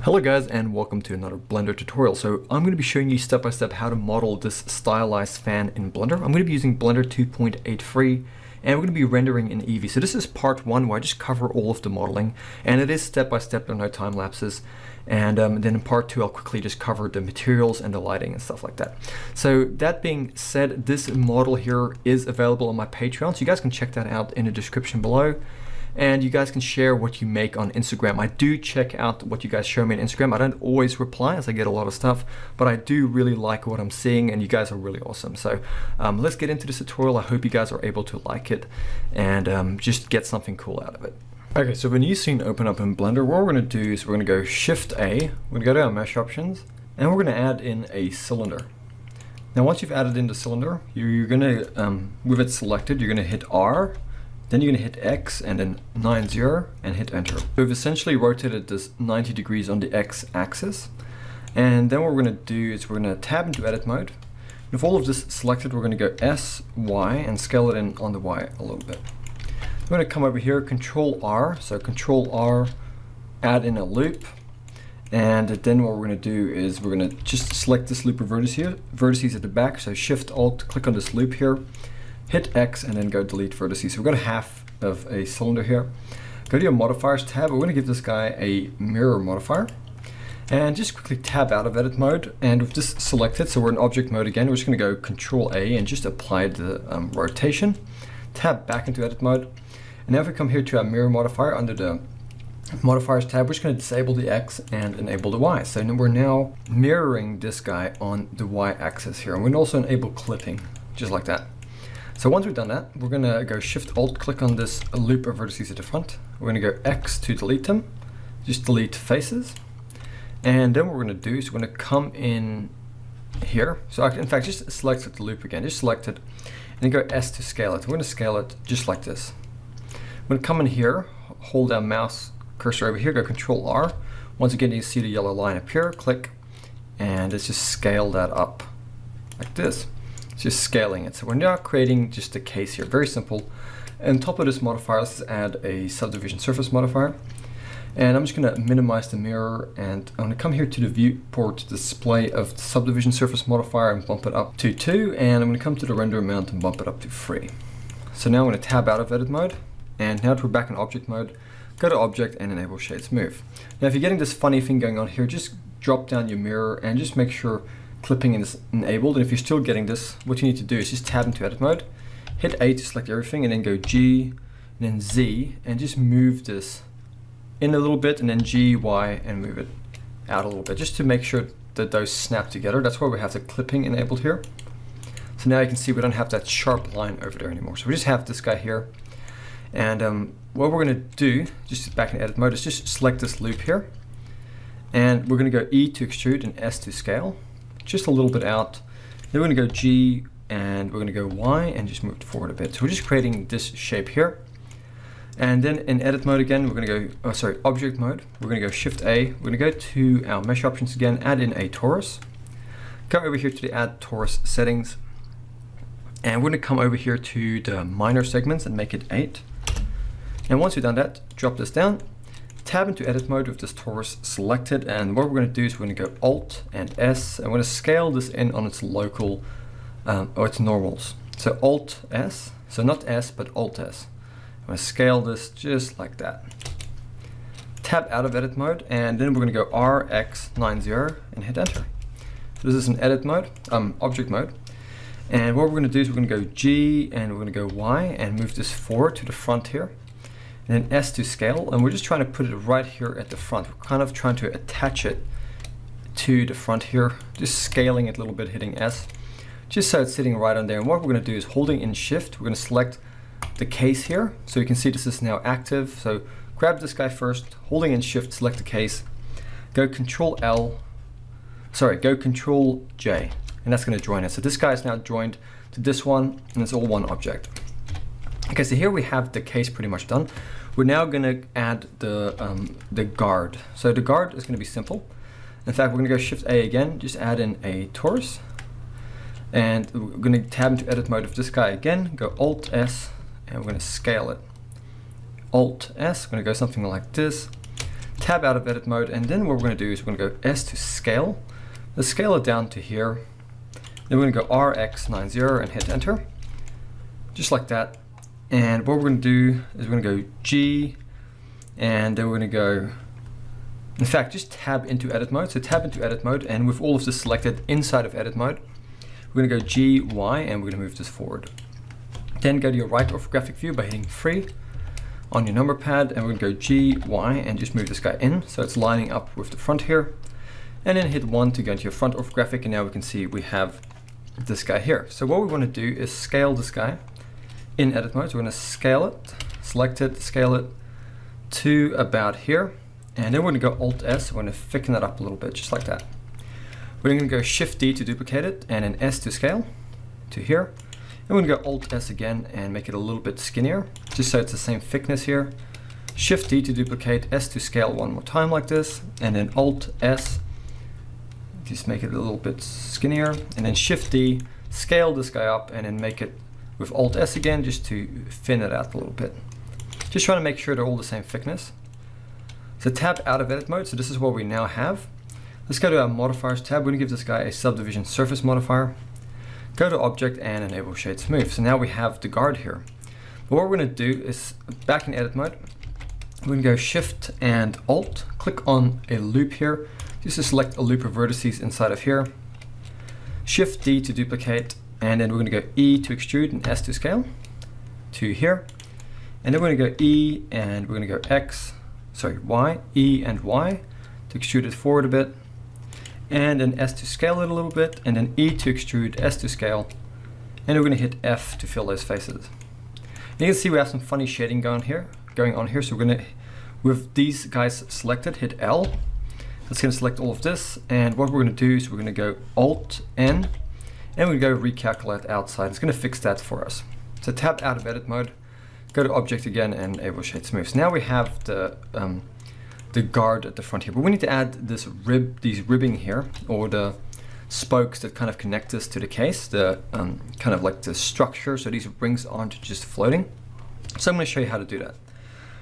Hello guys, and welcome to another Blender tutorial. So I'm going to be showing you step by step how to model this stylized fan in Blender. I'm going to be using Blender 2.83 and we're going to be rendering in Eevee. So this is part one where I just cover all of the modeling, and it is step by step, there are no time lapses. And then in part two, I'll quickly just cover the materials and the lighting and stuff like that. So that being said, this model here is available on my Patreon, so you guys can check that out in the description below. And you guys can share what you make on Instagram. I do check out what you guys show me on Instagram. I don't always reply as I get a lot of stuff, but I do really like what I'm seeing, and you guys are really awesome. So let's get into this tutorial. I hope you guys are able to like it and just get something cool out of it. Okay, so when you scene open up in Blender, what we're going to do is we're going to go Shift A, we're going to go to our mesh options, and we're going to add in a cylinder. Now once you've added in the cylinder, you're going to, with it selected, you're going to hit R, then you're going to hit X and then 90 and hit enter. So we've essentially rotated this 90 degrees on the X axis. And then what we're going to do is we're going to tab into edit mode. With all of this selected, we're going to go S, Y and scale it in on the Y a little bit. We're going to come over here, Control R. So Control R, add in a loop. And then what we're going to do is we're going to just select this loop of vertices at the back. So Shift Alt, click on this loop here. Hit X and then go delete vertices. So we've got a half of a cylinder here. Go to your modifiers tab. We're going to give this guy a mirror modifier. And just quickly tab out of edit mode. And with this selected, so we're in object mode again, we're just going to go Control A and just apply the rotation. Tab back into edit mode. And now if we come here to our mirror modifier under the modifiers tab, we're just going to disable the X and enable the Y. So we're now mirroring this guy on the Y axis here. And we're going to also enable clipping, just like that. So once we've done that, we're going to go Shift Alt, click on this loop of vertices at the front. We're going to go X to delete them, just delete faces. And then what we're going to do is we're going to come in here. So in fact, just select the loop again, just select it, and then go S to scale it. We're going to scale it just like this. We're going to come in here, hold our mouse cursor over here, go Control R. Once again, you see the yellow line appear, click, and let's just scale that up like this. Just scaling it. So we're now creating just a case here, very simple. On top of this modifier, let's add a subdivision surface modifier. And I'm just going to minimize the mirror, and I'm going to come here to the viewport display of the subdivision surface modifier and bump it up to 2, and I'm going to come to the render amount and bump it up to 3. So now I'm going to tab out of edit mode, and now that we're back in object mode, go to object and enable shade smooth. Now if you're getting this funny thing going on here, just drop down your mirror and just make sure clipping is enabled. And if you're still getting this, what you need to do is just tab into edit mode, hit A to select everything, and then go G and then Z and just move this in a little bit, and then G, Y and move it out a little bit just to make sure that those snap together. That's why we have the clipping enabled here. So now you can see we don't have that sharp line over there anymore. So we just have this guy here. And what we're going to do, just back in edit mode, is just select this loop here. And we're going to go E to extrude and S to scale. Just a little bit out. Then we're going to go G and we're going to go Y and just move it forward a bit. So we're just creating this shape here. And then in edit mode again, we're going to go, object mode. We're going to go Shift A. We're going to go to our mesh options again, add in a torus. Go over here to the add torus settings. And we're going to come over here to the minor segments and make it 8. And once you've done that, drop this down. Tab into edit mode with this torus selected, and what we're going to do is we're going to go Alt and S, and we're going to scale this in on its local, or its normals. So Alt S, so not S, but Alt S. I'm going to scale this just like that. Tab out of edit mode, and then we're going to go R, X, 90 and hit enter. So this is an edit mode, object mode. And what we're going to do is we're going to go G and we're going to go Y and move this forward to the front here. And then S to scale, and we're just trying to put it right here at the front. We're kind of trying to attach it to the front here, just scaling it a little bit, hitting S, just so it's sitting right on there. And what we're going to do is holding in Shift, we're going to select the case here. So you can see this is now active. So grab this guy first, holding in Shift, select the case, go Control J, and that's going to join it. So this guy is now joined to this one, and it's all one object. Okay, so here we have the case pretty much done. We're now going to add the guard. So the guard is going to be simple. In fact, we're going to go Shift A again, just add in a torus. And we're going to tab into edit mode of this guy again, go Alt S, and we're going to scale it. Alt S, we're going to go something like this. tab out of edit mode, and then what we're going to do is we're going to go S to scale. Let's scale it down to here. Then we're going to go RX90 and hit enter, just like that. And what we're going to do is we're going to go G, and then we're going to go, in fact, just tab into edit mode. So tab into edit mode, and with all of this selected inside of edit mode, we're going to go G, Y, and we're going to move this forward. Then go to your right orthographic view by hitting 3 on your number pad, and we're going to go G, Y, and just move this guy in so it's lining up with the front here. And then hit 1 to go into your front orthographic, and now we can see we have this guy here. So what we want to do is scale this guy in edit mode. So we're going to scale it, select it, scale it to about here, and then we're going to go Alt S. We're going to thicken that up a little bit, just like that. We're going to go Shift D to duplicate it, and then S to scale to here. And we're going to go Alt S again and make it a little bit skinnier, just so it's the same thickness here. Shift D to duplicate, S to scale one more time like this, and then Alt S, just make it a little bit skinnier, and then Shift D, scale this guy up, and then make it with Alt S again, just to thin it out a little bit. Just trying to make sure they're all the same thickness. So tab out of edit mode, so this is what we now have. Let's go to our modifiers tab. We're going to give this guy a subdivision surface modifier. Go to object and enable shade smooth. So now we have the guard here. But what we're going to do is, back in edit mode, we're going to go Shift and Alt, click on a loop here, just to select a loop of vertices inside of here. Shift D to duplicate, and then we're going to go E to extrude and S to scale to here. And then we're going to go E, and we're going to go Y, E and Y to extrude it forward a bit. And then S to scale it a little bit, and then E to extrude, S to scale. And we're going to hit F to fill those faces. And you can see we have some funny shading going on here. So we're going to, with these guys selected, hit L. That's going to select all of this. And what we're going to do is we're going to go Alt N, and we're going to go recalculate outside. It's going to fix that for us. So tab out of edit mode, go to object again and enable shade smooth. So now we have the guard at the front here, but we need to add this these ribbing here, or the spokes that kind of connect this to the case, the kind of like the structure, so these rings aren't just floating. So I'm going to show you how to do that.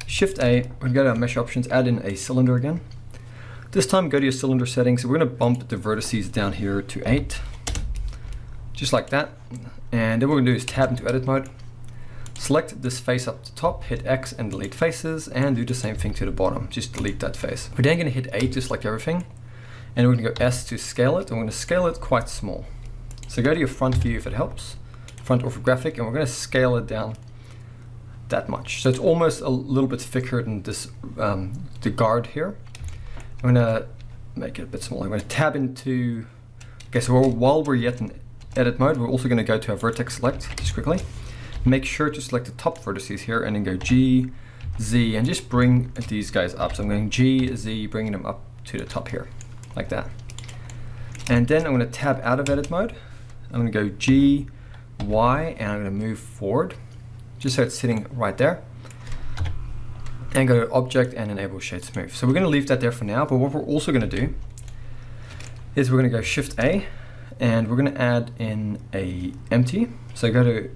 Shift A, we're going to go to our mesh options, add in a cylinder again. This time go to your cylinder settings. So we're going to bump the vertices down here to 8, just like that. And then what we're going to do is tab into edit mode. Select this face up the top, hit X and delete faces, and do the same thing to the bottom, just delete that face. We're then going to hit A to select everything, and we're going to go S to scale it, and we're going to scale it quite small. So go to your front view if it helps, front orthographic, and we're going to scale it down that much. So it's almost a little bit thicker than this, the guard here. I'm going to make it a bit smaller. I'm going to tab into, okay, so while we're yet in edit mode, we're also going to go to our vertex select, just quickly. Make sure to select the top vertices here, and then go G, Z, and just bring these guys up. So I'm going G, Z, bringing them up to the top here, like that. And then I'm going to tab out of edit mode. I'm going to go G, Y, and I'm going to move forward, just so it's sitting right there. And go to object and enable shade smooth. So we're going to leave that there for now, but what we're also going to do is we're going to go Shift A, and we're going to add in a empty. So go to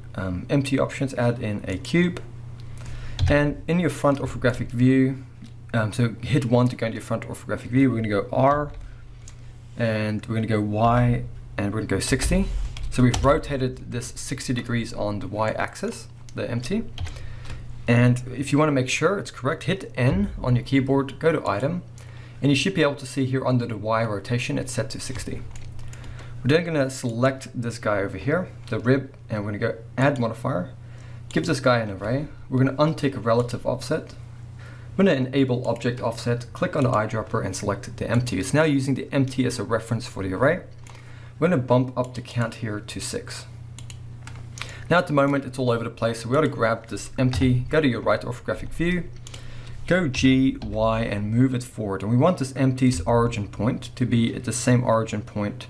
empty options, add in a cube, and in your front orthographic view, so hit 1 to go into your front orthographic view. We're going to go R, and we're going to go Y, and we're going to go 60. So we've rotated this 60 degrees on the Y axis, the empty. And if you want to make sure it's correct, hit N on your keyboard, go to item, and you should be able to see here under the Y rotation, it's set to 60. We're then going to select this guy over here, the rib, and we're going to go add modifier, give this guy an array. We're going to untick relative offset. We're going to enable object offset, click on the eyedropper and select the empty. It's now using the empty as a reference for the array. We're going to bump up the count here to 6. Now at the moment it's all over the place, so we ought to grab this empty, go to your right orthographic view, go G, Y, and move it forward. And we want this empty's origin point to be at the same origin point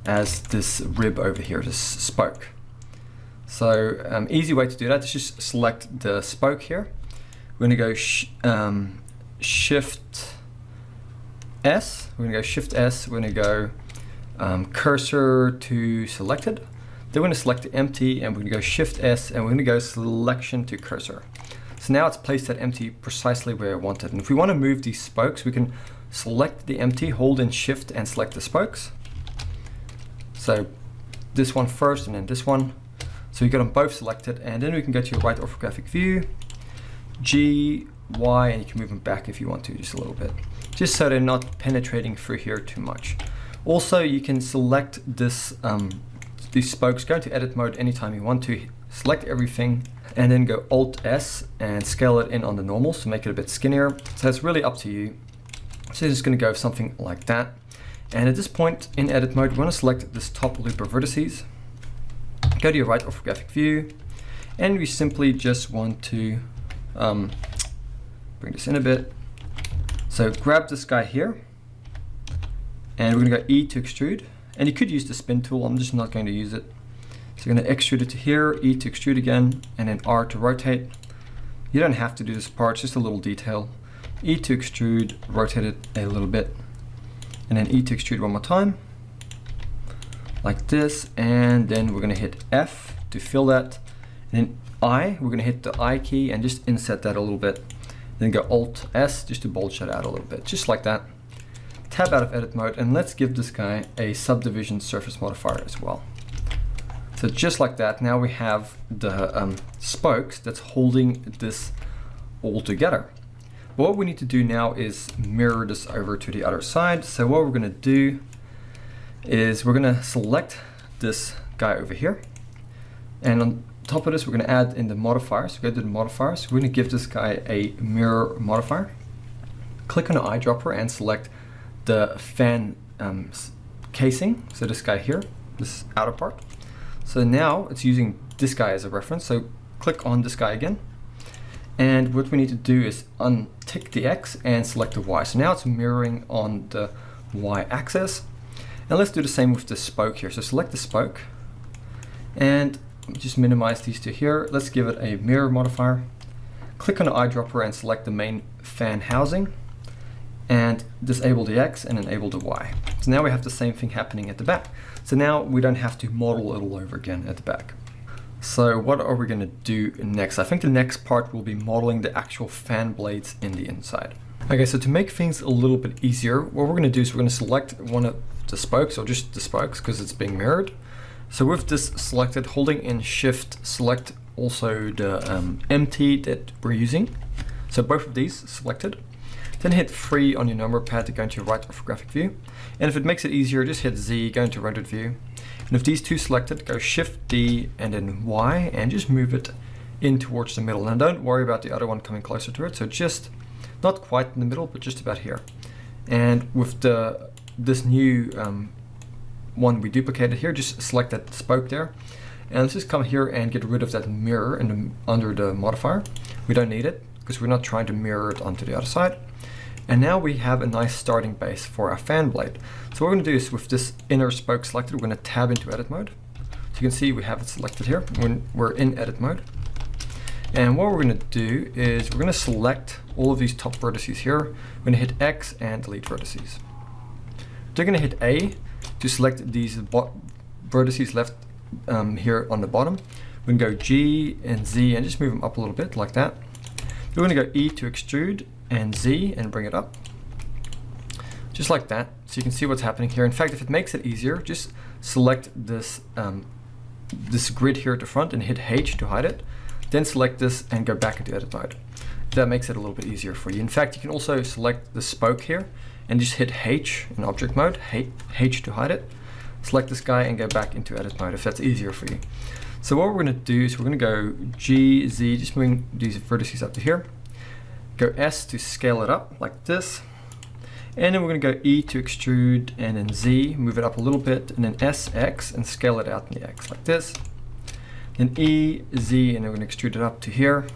as this rib over here, this spoke. So easy way to do that is just select the spoke here. We're going to go Shift S. We're going to go Shift S. We're going to go cursor to selected. Then we're going to select the empty, and we're going to go Shift S, and we're going to go selection to cursor. So now it's placed that empty precisely where I want it. And if we want to move these spokes, we can select the empty, hold in shift and select the spokes. So this one first and then this one. So you got them both selected, and then we can go to your right orthographic view, G, Y, and you can move them back if you want to, just a little bit. Just so they're not penetrating through here too much. Also, you can select this, these spokes, go into edit mode anytime you want to, select everything, and then go Alt S and scale it in on the normal, so make it a bit skinnier. So it's really up to you. So just gonna go with something like that. And at this point in edit mode, we want to select this top loop of vertices. Go to your right orthographic view, and we simply just want to bring this in a bit. So grab this guy here, and we're gonna go E to extrude. And you could use the spin tool, I'm just not going to use it. So you're gonna extrude it to here, E to extrude again, and then R to rotate. You don't have to do this part, it's just a little detail. E to extrude, rotate it a little bit. And then E to extrude one more time, like this, and then we're gonna hit F to fill that. And then I, we're gonna hit the I key and just inset that a little bit. Then go Alt S just to bulge that out a little bit, just like that. Tab out of edit mode, and let's give this guy a subdivision surface modifier as well. So just like that, now we have the spokes that's holding this all together. But what we need to do now is mirror this over to the other side. So what we're gonna do is we're gonna select this guy over here. And on top of this, we're gonna add in the modifiers. So go to the modifiers. We're gonna give this guy a mirror modifier. Click on the eyedropper and select the fan casing. So this guy here, this outer part. So now it's using this guy as a reference. So click on this guy again. And what we need to do is untick the X and select the Y. So now it's mirroring on the Y axis. And let's do the same with the spoke here. So select the spoke and just minimize these two here. Let's give it a mirror modifier. Click on the eyedropper and select the main fan housing and disable the X and enable the Y. So now we have the same thing happening at the back. So now we don't have to model it all over again at the back. So what are we gonna do next? I think the next part will be modeling the actual fan blades in the inside. Okay, so to make things a little bit easier, what we're gonna do is we're gonna select one of the spokes, or just the spokes, because it's being mirrored. So with this selected, holding in Shift, select also the empty that we're using. So both of these selected. Then hit 3 on your number pad to go into your right orthographic view. And if it makes it easier, just hit Z, go into rendered view. And if these two selected, go Shift D and then Y and just move it in towards the middle. Now don't worry about the other one coming closer to it. So just not quite in the middle, but just about here. And with this new one we duplicated here, just select that spoke there. And let's just come here and get rid of that mirror under the modifier. We don't need it because we're not trying to mirror it onto the other side. And now we have a nice starting base for our fan blade. So what we're gonna do is with this inner spoke selected, we're gonna tab into edit mode. So you can see we have it selected here when we're in edit mode. And what we're gonna do is we're gonna select all of these top vertices here. We're gonna hit X and delete vertices. We're gonna hit A to select these vertices left here on the bottom. We're gonna go G and Z and just move them up a little bit like that. We're gonna go E to extrude and Z and bring it up. Just like that, so you can see what's happening here. In fact, if it makes it easier, just select this, this grid here at the front and hit H to hide it. Then select this and go back into edit mode. That makes it a little bit easier for you. In fact, you can also select the spoke here and just hit H in object mode, H to hide it. Select this guy and go back into edit mode if that's easier for you. So what we're gonna do is we're gonna go G, Z, just moving these vertices up to here. Go S to scale it up like this. And then we're gonna go E to extrude and then Z, move it up a little bit, and then S, X, and scale it out in the X like this. Then E, Z, and then we're gonna extrude it up to here.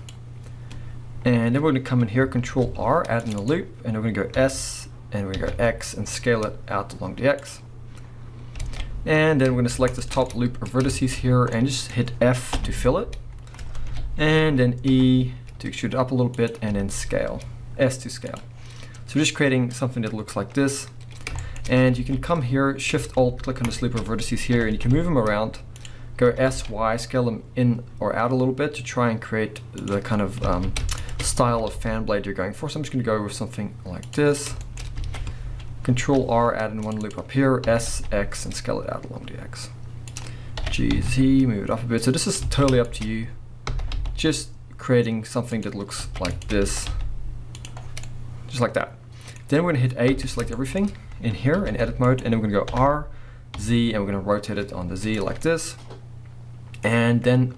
And then we're gonna come in here, Control R, add in a loop, and we're gonna go S, and we're gonna go X, and scale it out along the X. And then we're gonna select this top loop of vertices here, and just hit F to fill it. And then E to extrude it up a little bit, and then scale, S to scale. So we're just creating something that looks like this. And you can come here, Shift Alt, click on this loop of vertices here, and you can move them around. Go S, Y, scale them in or out a little bit to try and create the kind of style of fan blade you're going for. So I'm just going to go with something like this. Control R, add in one loop up here, S, X, and scale it out along the X. G, Z, move it up a bit. So this is totally up to you. Just creating something that looks like this, just like that. Then we're going to hit A to select everything in here in edit mode, and then we're going to go R, Z, and we're going to rotate it on the Z like this. And then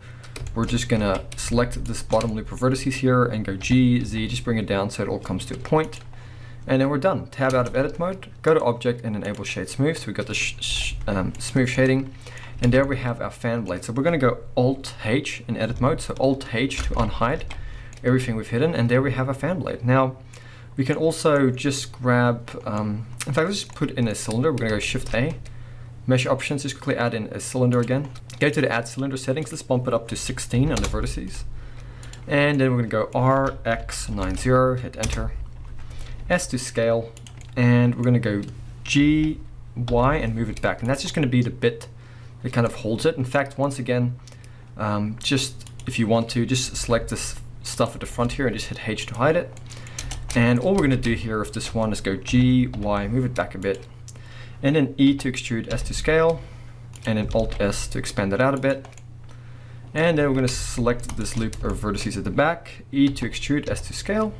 we're just going to select this bottom loop of vertices here and go G, Z, just bring it down so it all comes to a point. And then we're done. Tab out of edit mode, go to object and enable shade smooth. So we've got the smooth shading, and there we have our fan blade. So we're going to go Alt H in edit mode. So Alt H to unhide everything we've hidden, and there we have a fan blade. Now we can also just grab, in fact, let's just put in a cylinder. We're going to go Shift A, mesh options, just quickly add in a cylinder again. Go to the add cylinder settings, let's bump it up to 16 on the vertices. And then we're going to go RX90, hit enter. S to scale, and we're going to go G, Y, and move it back. And that's just going to be the bit that kind of holds it. In fact, once again, just if you want to, just select this stuff at the front here and just hit H to hide it. And all we're going to do here with this one is go G, Y, move it back a bit, and then E to extrude, S to scale, and then Alt S to expand it out a bit. And then we're going to select this loop of vertices at the back, E to extrude, S to scale,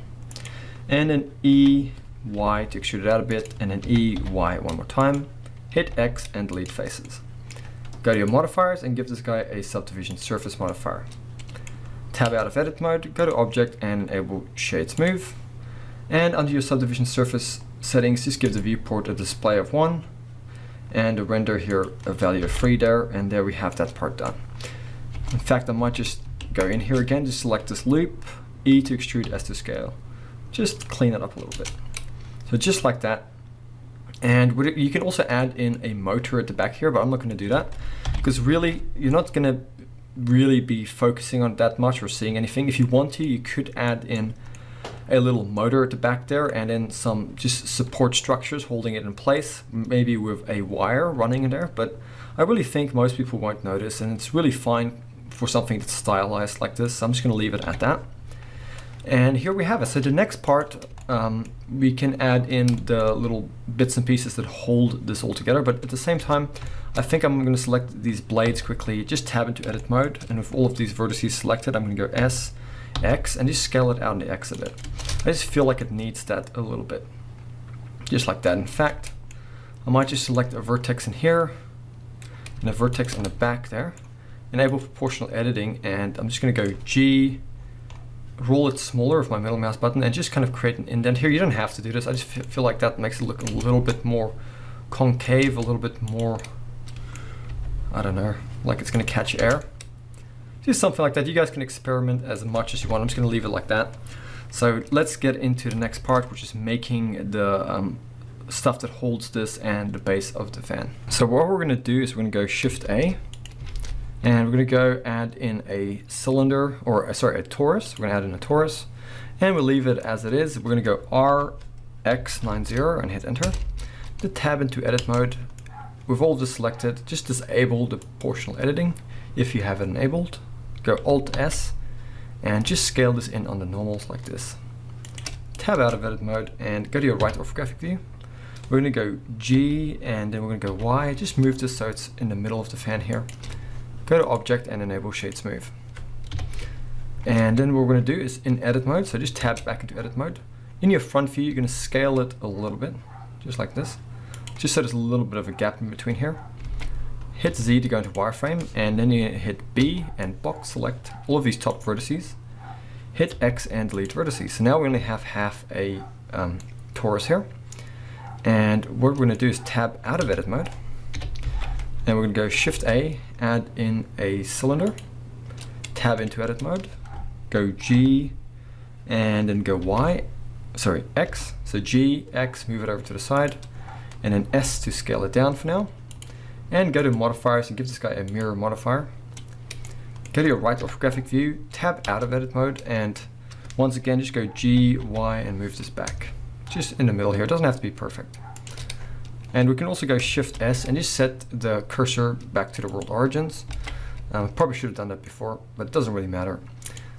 and then E, Y to extrude it out a bit, and then E, Y one more time. Hit X and delete faces. Go to your modifiers and give this guy a subdivision surface modifier. Tab out of edit mode, go to object and enable shade smooth. And under your subdivision surface settings, just give the viewport a display of 1 and the render here a value of 3 there, and there we have that part done. In fact, I might just go in here again, just select this loop, E to extrude, S to scale. Just clean it up a little bit. So just like that. And you can also add in a motor at the back here, but I'm not going to do that because really you're not going to really be focusing on it that much or seeing anything. If you want to, you could add in a little motor at the back there and then some just support structures holding it in place, maybe with a wire running in there, but I really think most people won't notice, and it's really fine for something that's stylized like this. So I'm just going to leave it at that. And here we have it. So the next part, we can add in the little bits and pieces that hold this all together, but at the same time, I think I'm going to select these blades quickly, just tab into edit mode, and with all of these vertices selected, I'm going to go S, X, and just scale it out in the X a bit. I just feel like it needs that a little bit, just like that. In fact, I might just select a vertex in here, and a vertex in the back there, enable proportional editing, and I'm just going to go G, roll it smaller with my middle mouse button, and just kind of create an indent here. You don't have to do this. I just feel like that makes it look a little bit more concave, a little bit more, I don't know, like it's going to catch air. Just something like that. You guys can experiment as much as you want. I'm just going to leave it like that. So let's get into the next part, which is making the stuff that holds this and the base of the fan. So what we're going to do is we're going to go Shift A, and we're going to go add in a cylinder, or sorry, a torus. We're going to add in a torus, and we'll leave it as it is. We're going to go RX90 and hit enter. The tab into edit mode. With all this selected, just disable the proportional editing if you have it enabled. Go Alt S and just scale this in on the normals like this. Tab out of edit mode and go to your right orthographic view. We're going to go G and then we're going to go Y. Just move this so it's in the middle of the fan here. Go to object and enable shade smooth. And then what we're going to do is in edit mode, so just tab back into edit mode. In your front view, you're going to scale it a little bit, just like this. Just so there's a little bit of a gap in between here. Hit Z to go into wireframe, and then you hit B and box select all of these top vertices. Hit X and delete vertices. So now we only have half a torus here. And what we're going to do is tab out of edit mode. And we're going to go Shift A, add in a cylinder, tab into edit mode, go G, and then go Y, sorry, X. So G, X, move it over to the side, and then S to scale it down for now. And go to modifiers and give this guy a mirror modifier. Go to your right orthographic view, tab out of edit mode, and once again just go G, Y, and move this back. Just in the middle here, it doesn't have to be perfect. And we can also go Shift S and just set the cursor back to the world origins. Probably should have done that before, but it doesn't really matter.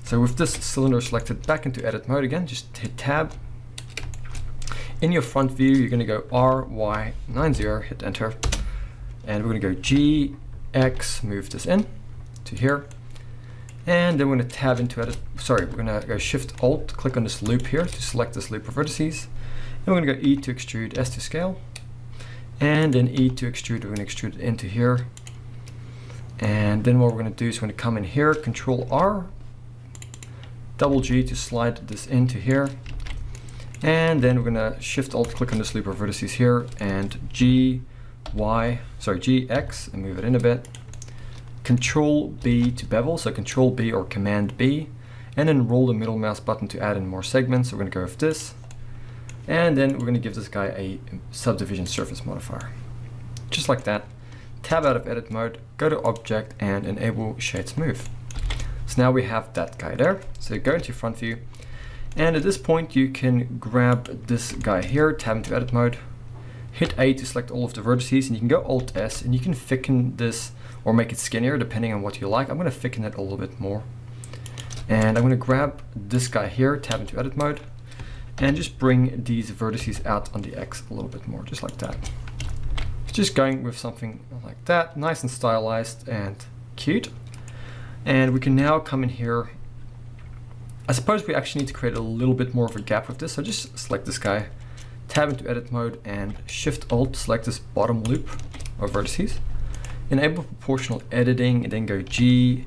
So with this cylinder selected, back into edit mode again, just hit tab. In your front view, you're going to go RY90, hit enter, and we're going to go G, X, move this in to here, and then we're going to tab into edit. Sorry, we're going to go Shift Alt, click on this loop here to select this loop of vertices, and we're going to go E to extrude, S to scale, and then E to extrude. We're going to extrude it into here, and then what we're going to do is we're going to come in here, Control R, double G to slide this into here, and then we're going to Shift Alt, click on this loop of vertices here, and G, X, and move it in a bit. Control B to bevel, so Control B or Command B, and then roll the middle mouse button to add in more segments. So we're going to go with this, and then we're going to give this guy a subdivision surface modifier, just like that. Tab out of edit mode, go to object, and enable shade smooth. So now we have that guy there. So go into front view, and at this point you can grab this guy here, tab into edit mode, hit A to select all of the vertices, and you can go Alt S, and you can thicken this or make it skinnier depending on what you like. I'm going to thicken it a little bit more, and I'm going to grab this guy here, tab into edit mode, and just bring these vertices out on the X a little bit more, just like that. Just going with something like that, nice and stylized and cute. And we can now come in here. I suppose we actually need to create a little bit more of a gap with this, so just select this guy, tab into edit mode, and Shift Alt, select this bottom loop of vertices, enable proportional editing, and then go G,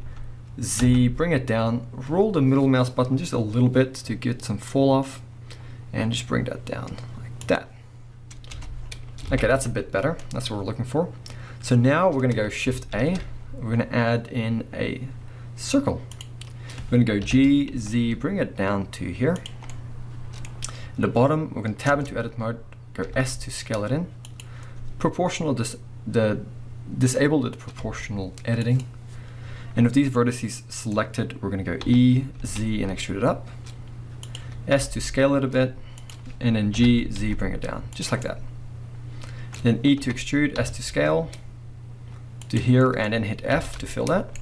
Z, bring it down, roll the middle mouse button just a little bit to get some fall off, and just bring that down like that. Okay, that's a bit better. That's what we're looking for. So now we're going to go Shift A. We're going to add in a circle. We're going to go G, Z, bring it down to here. At the bottom, we're going to tab into edit mode, go S to scale it in. Proportional, disable the proportional editing. And with these vertices selected, we're going to go E, Z, and extrude it up. S to scale it a bit, and then G, Z, bring it down, just like that. Then E to extrude, S to scale to here, and then hit F to fill that.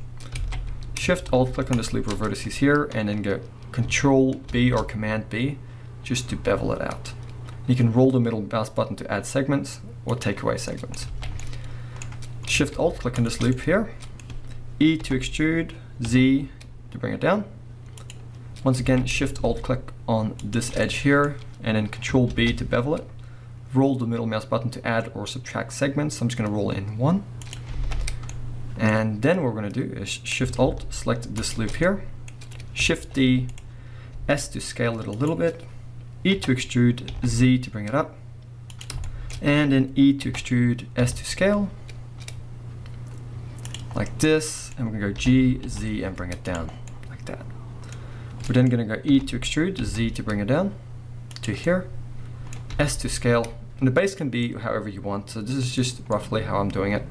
Shift Alt, click on this loop of vertices here, and then go Control B or Command B just to bevel it out. You can roll the middle mouse button to add segments or take away segments. Shift Alt, click on this loop here. E to extrude, Z to bring it down. Once again, Shift Alt, click on this edge here, and then Control B to bevel it. Roll the middle mouse button to add or subtract segments. I'm just going to roll in one. And then what we're going to do is Shift Alt, select this loop here. Shift D, S to scale it a little bit. E to extrude, Z to bring it up. And then E to extrude, S to scale. Like this. And we're going to go G, Z, and bring it down like that. We're then going to go E to extrude, Z to bring it down to here. S to scale. And the base can be however you want. So this is just roughly how I'm doing it.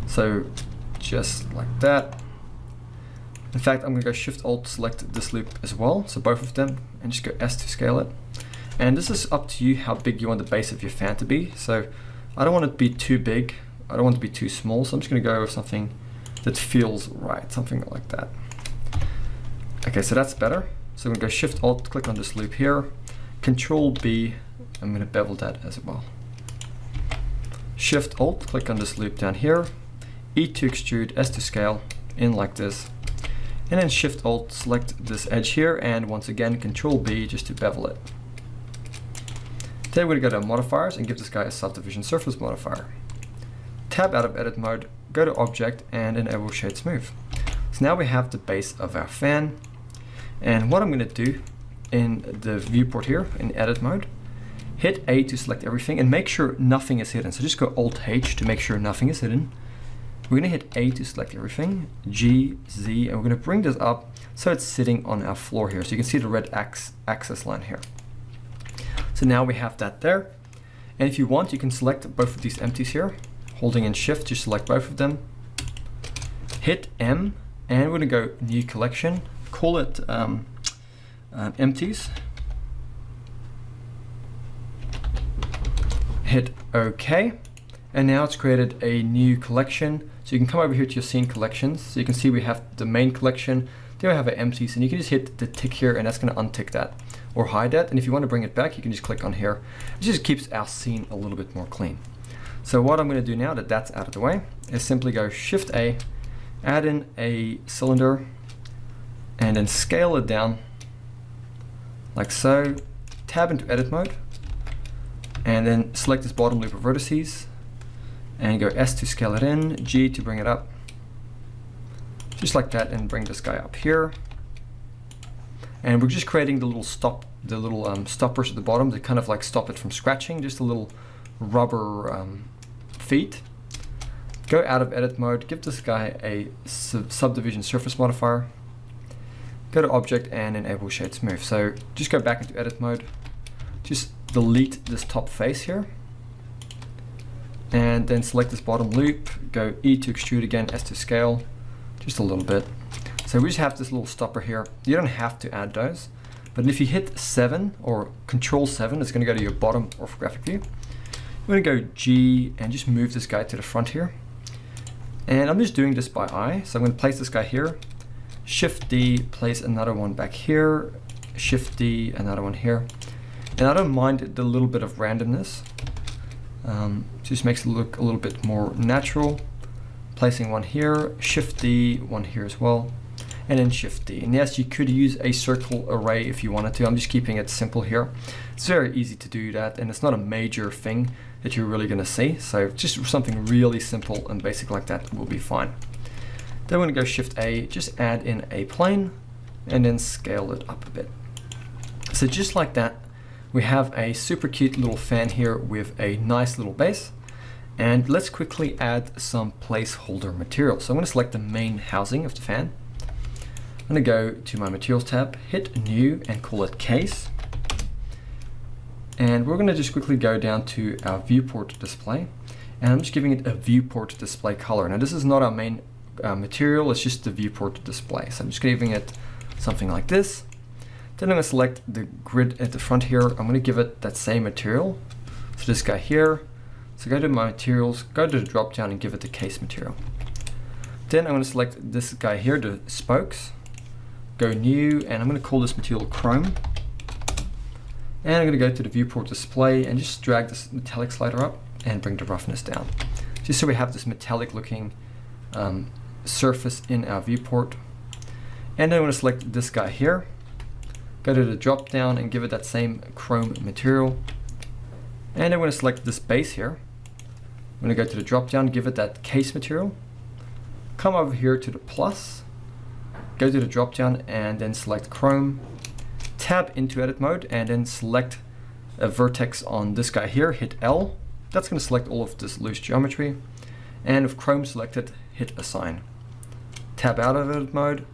So just like that. In fact, I'm going to go Shift Alt, select this loop as well, so both of them, and just go S to scale it. And this is up to you how big you want the base of your fan to be. So I don't want it to be too big, I don't want it to be too small, so I'm just going to go with something that feels right, something like that. Okay, so that's better. So I'm going to go Shift Alt, click on this loop here, Control B, I'm going to bevel that as well. Shift Alt, click on this loop down here, E to extrude, S to scale, in like this. And then Shift Alt, select this edge here, and once again Control B just to bevel it. Then we're going to go to modifiers and give this guy a subdivision surface modifier. Tab out of edit mode, go to object, and enable shade smooth. So now we have the base of our fan. And what I'm going to do in the viewport here in edit mode, hit A to select everything and make sure nothing is hidden. So just go Alt H to make sure nothing is hidden. We're going to hit A to select everything, G, Z, and we're going to bring this up so it's sitting on our floor here. So you can see the red axis line here. So now we have that there. And if you want, you can select both of these empties here, holding in Shift to select both of them. Hit M, and we're going to go New Collection, call it Empties. Hit OK. And now it's created a new collection. So you can come over here to your scene collections. So you can see we have the main collection, There I have an empty, so you can just hit the tick here and that's going to untick that or hide that. And if you want to bring it back, you can just click on here. It just keeps our scene a little bit more clean. So what I'm going to do now that that's out of the way is simply go Shift A, add in a cylinder, and then scale it down like so. Tab into edit mode, and then select this bottom loop of vertices, and go S to scale it in, G to bring it up, just like that, and bring this guy up here. And we're just creating the little stoppers at the bottom to kind of like stop it from scratching, just a little rubber feet. Go out of edit mode, give this guy a subdivision surface modifier, go to object and enable shade smooth. So just go back into edit mode, just delete this top face here, and then select this bottom loop, go E to extrude again, S to scale, just a little bit. So we just have this little stopper here. You don't have to add those, but if you hit 7 or Control 7, it's going to go to your bottom orthographic view. I'm going to go G and just move this guy to the front here. And I'm just doing this by eye, so I'm going to place this guy here, Shift D, place another one back here, Shift D, another one here. And I don't mind the little bit of randomness. Just makes it look a little bit more natural. Placing one here, Shift D, one here as well, and then Shift D. And yes, you could use a circle array if you wanted to. I'm just keeping it simple here. It's very easy to do that, and it's not a major thing that you're really going to see. So just something really simple and basic like that will be fine. Then we're going to go Shift A, just add in a plane, and then scale it up a bit. So just like that, we have a super cute little fan here with a nice little base. And let's quickly add some placeholder material. So I'm going to select the main housing of the fan. I'm going to go to my materials tab, hit new and call it case. And we're going to just quickly go down to our viewport display. And I'm just giving it a viewport display color. Now this is not our main material, it's just the viewport display. So I'm just giving it something like this. Then I'm going to select the grid at the front here. I'm going to give it that same material. So this guy here. So go to my materials, go to the drop down and give it the case material. Then I'm going to select this guy here, the spokes. Go new, and I'm going to call this material chrome. And I'm going to go to the viewport display and just drag this metallic slider up and bring the roughness down. Just so we have this metallic looking surface in our viewport. And then I'm going to select this guy here. Go to the drop down and give it that same chrome material. And I'm going to select this base here. I'm going to go to the drop down, give it that case material. Come over here to the plus. Go to the drop down and then select chrome. Tab into edit mode and then select a vertex on this guy here. Hit L. That's going to select all of this loose geometry. And with chrome selected, hit assign. Tab out of edit mode.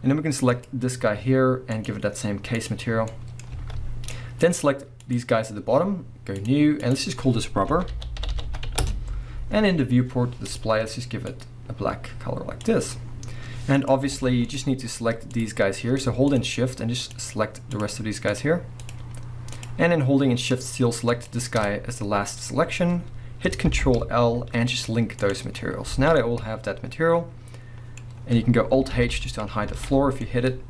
And then we can select this guy here and give it that same case material. Then select these guys at the bottom, go new, and let's just call this rubber. And in the viewport display, let's just give it a black color like this. And obviously you just need to select these guys here. So hold in shift and just select the rest of these guys here. And then holding in shift still select this guy as the last selection. Hit Control L and just link those materials. Now they all have that material. And you can go Alt H just to unhide the floor if you hit it.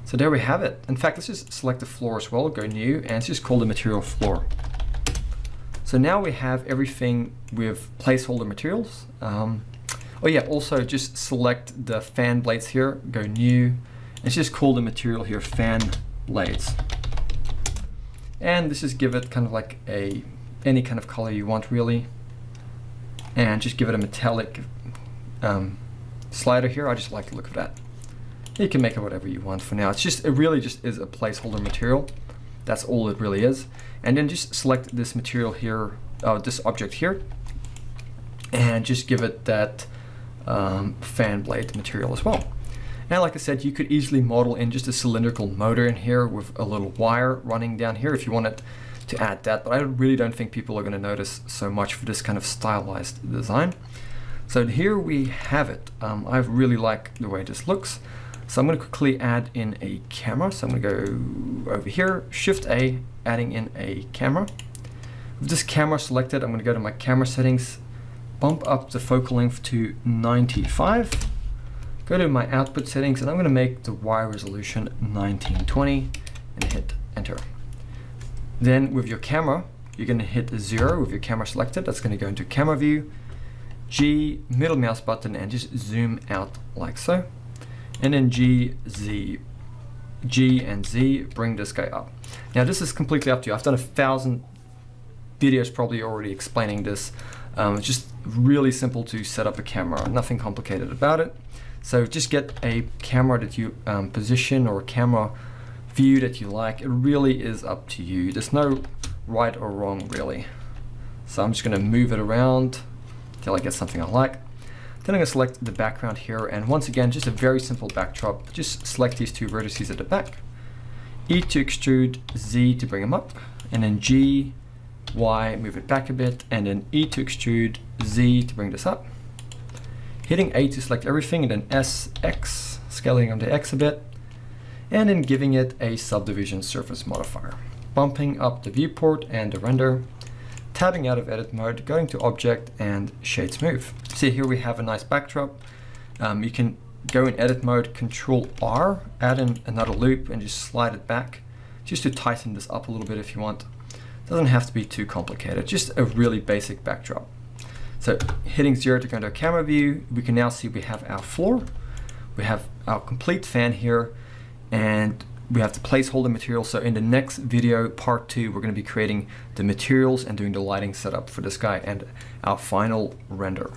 So there we have it. In fact, let's just select the floor as well, go new, and let's just call the material floor. So now we have everything with placeholder materials. Oh yeah, also just select the fan blades here, go new, and let's just call the material here fan blades. And let's just give it kind of like any kind of color you want really. And just give it a metallic slider here. I just like the look of that. You can make it whatever you want for now. It really just is a placeholder material. That's all it really is. And then just select this material here, this object here, and just give it that fan blade material as well. And like I said, you could easily model in just a cylindrical motor in here with a little wire running down here if you wanted to add that, but I really don't think people are going to notice so much for this kind of stylized design. So here we have it. I really like the way this looks. So I'm going to quickly add in a camera. So I'm going to go over here, Shift A, adding in a camera. With this camera selected, I'm going to go to my camera settings, bump up the focal length to 95, go to my output settings, and I'm going to make the Y resolution 1920 and hit enter. Then with your camera, you're going to hit 0 with your camera selected. That's going to go into camera view, G, middle mouse button, and just zoom out like so. And then G and Z, bring this guy up. Now this is completely up to you. I've done 1,000 videos probably already explaining this. It's just really simple to set up a camera, nothing complicated about it. So just get a camera that you position, or a camera view that you like. It really is up to you. There's no right or wrong really. So I'm just going to move it around till I get something I like. Then I'm going to select the background here, and once again, just a very simple backdrop. Just select these 2 vertices at the back. E to extrude, Z to bring them up, and then G, Y, move it back a bit, and then E to extrude, Z to bring this up. Hitting A to select everything, and then S, X, scaling them to X a bit, and then giving it a subdivision surface modifier. Bumping up the viewport and the render, tabbing out of edit mode, going to object and shade smooth. See, here we have a nice backdrop. You can go in edit mode, Control R, add in another loop and just slide it back just to tighten this up a little bit if you want. Doesn't have to be too complicated, just a really basic backdrop. So hitting 0 to go into our camera view, we can now see we have our floor, we have our complete fan here, and we have the placeholder material. So in the next video, part 2, we're going to be creating the materials and doing the lighting setup for this guy and our final render.